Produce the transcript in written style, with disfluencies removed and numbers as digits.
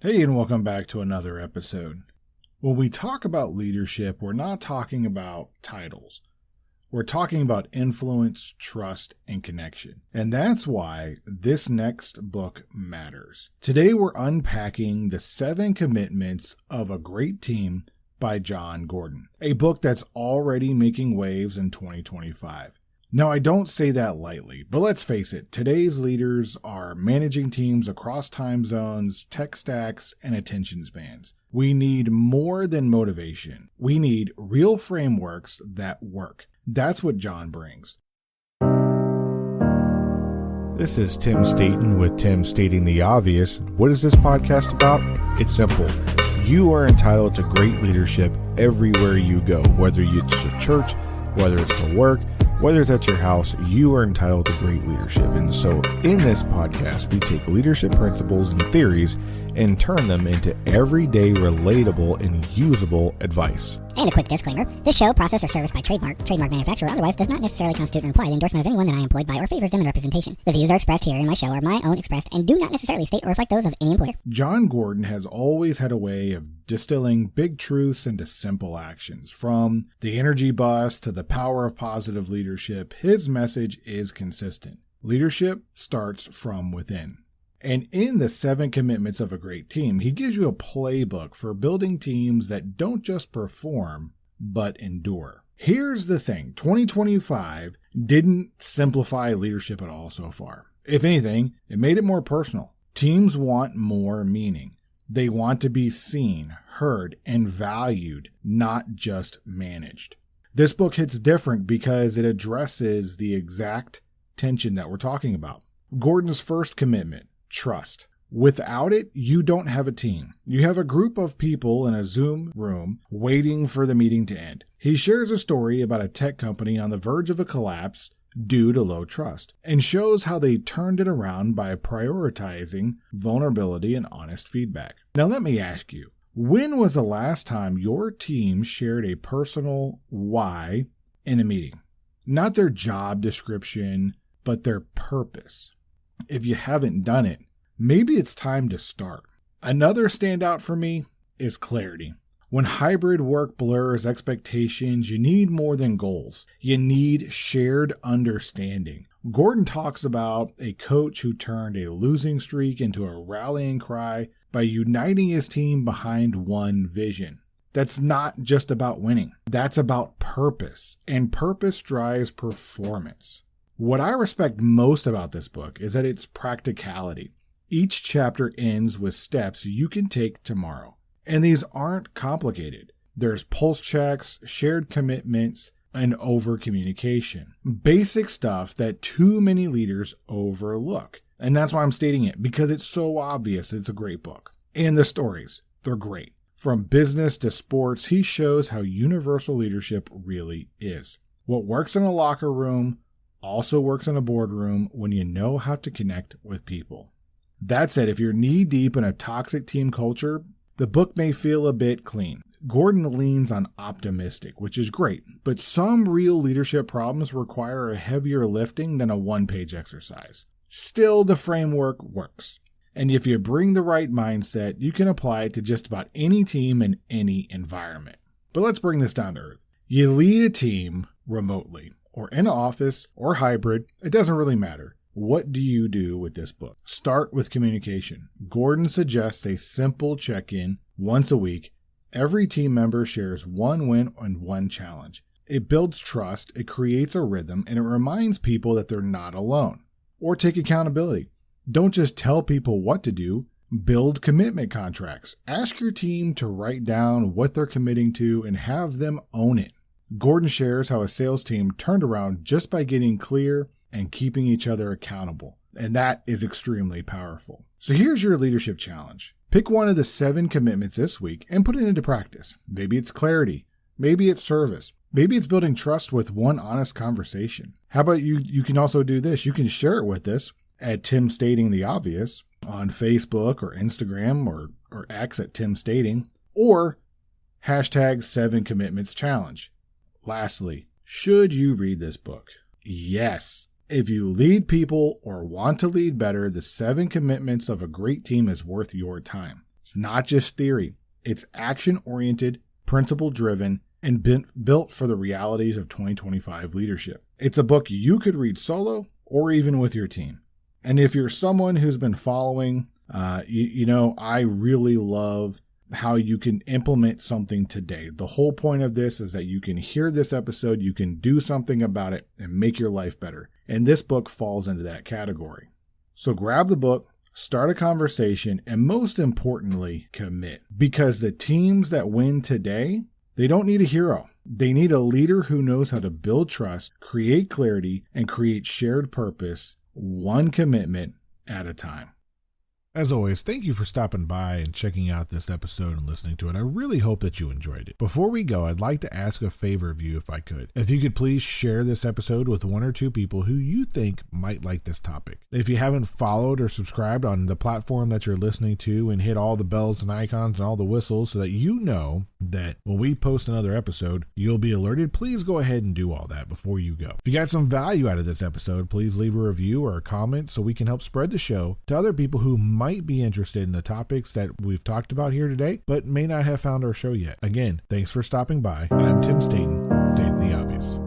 Hey, and welcome back to another episode. When we talk about leadership, we're not talking about titles. We're talking about influence, trust, and connection. And that's why this next book matters. Today, we're unpacking The 7 Commitments of a Great Team by Jon Gordon, a book that's already making waves in 2025. Now, I don't say that lightly, but let's face it, today's leaders are managing teams across time zones, tech stacks, and attention spans. We need more than motivation. We need real frameworks that work. That's what Jon brings. This is Tim Staten with Tim Stating the Obvious. What is this podcast about? It's simple. You are entitled to great leadership everywhere you go, whether it's to church, whether it's to work, whether it's at your house, you are entitled to great leadership. And so in this podcast, we take leadership principles and theories and turn them into everyday, relatable, and usable advice. And a quick disclaimer, this show, process, or service by trademark manufacturer, otherwise does not necessarily constitute an implied endorsement of anyone that I employed by or favors them in representation. The views are expressed here in my show are my own expressed and do not necessarily state or reflect those of any employer. Jon Gordon has always had a way of distilling big truths into simple actions. From the energy bus to the power of positive leadership, his message is consistent. Leadership starts from within. And in the 7 Commitments of a Great Team, he gives you a playbook for building teams that don't just perform, but endure. Here's the thing, 2025 didn't simplify leadership at all so far. If anything, it made it more personal. Teams want more meaning. They want to be seen, heard, and valued, not just managed. This book hits different because it addresses the exact tension that we're talking about. Gordon's first commitment, trust. Without it, you don't have a team. You have a group of people in a Zoom room waiting for the meeting to end. He shares a story about a tech company on the verge of a collapse due to low trust, and shows how they turned it around by prioritizing vulnerability and honest feedback. Now let me ask you, when was the last time your team shared a personal why in a meeting? Not their job description, but their purpose. If you haven't done it, maybe it's time to start. Another standout for me is clarity. When hybrid work blurs expectations, you need more than goals. You need shared understanding. Gordon talks about a coach who turned a losing streak into a rallying cry by uniting his team behind one vision. That's not just about winning. That's about purpose, and purpose drives performance. What I respect most about this book is that it's practicality. Each chapter ends with steps you can take tomorrow. And these aren't complicated. There's pulse checks, shared commitments, and over-communication. Basic stuff that too many leaders overlook. And that's why I'm stating it, because it's so obvious it's a great book. And the stories, they're great. From business to sports, he shows how universal leadership really is. What works in a locker room also works in a boardroom when you know how to connect with people. That said, if you're knee-deep in a toxic team culture, the book may feel a bit clean. Gordon leans on optimistic, which is great, but some real leadership problems require a heavier lifting than a one-page exercise. Still, the framework works. And if you bring the right mindset, you can apply it to just about any team in any environment. But let's bring this down to earth. You lead a team remotely, or in an office, or hybrid, it doesn't really matter. What do you do with this book? Start with communication. Gordon suggests a simple check-in once a week. Every team member shares one win and one challenge. It builds trust, it creates a rhythm, and it reminds people that they're not alone. Or take accountability. Don't just tell people what to do. Build commitment contracts. Ask your team to write down what they're committing to and have them own it. Gordon shares how a sales team turned around just by getting clear and keeping each other accountable. And that is extremely powerful. So here's your leadership challenge. Pick one of the 7 commitments this week and put it into practice. Maybe it's clarity. Maybe it's service. Maybe it's building trust with one honest conversation. How about you can also do this. You can share it with us at Tim Stating the Obvious on Facebook or Instagram or X at Tim Stating, or hashtag 7 Commitments Challenge. Lastly, should you read this book? Yes. If you lead people or want to lead better, the 7 Commitments of a Great Team is worth your time. It's not just theory. It's action-oriented, principle-driven, and built for the realities of 2025 leadership. It's a book you could read solo or even with your team. And if you're someone who's been following, I really love how you can implement something today. The whole point of this is that you can hear this episode, you can do something about it and make your life better. And this book falls into that category. So grab the book, start a conversation, and most importantly, commit. Because the teams that win today, they don't need a hero. They need a leader who knows how to build trust, create clarity, and create shared purpose, one commitment at a time. As always, thank you for stopping by and checking out this episode and listening to it. I really hope that you enjoyed it. Before we go, I'd like to ask a favor of you if I could. If you could please share this episode with one or two people who you think might like this topic. If you haven't followed or subscribed on the platform that you're listening to, and hit all the bells and icons and all the whistles so that you know that when we post another episode, you'll be alerted, please go ahead and do all that before you go. If you got some value out of this episode, please leave a review or a comment so we can help spread the show to other people who might be interested in the topics that we've talked about here today, but may not have found our show yet. Again, thanks for stopping by. I'm Tim Staten, stating the obvious.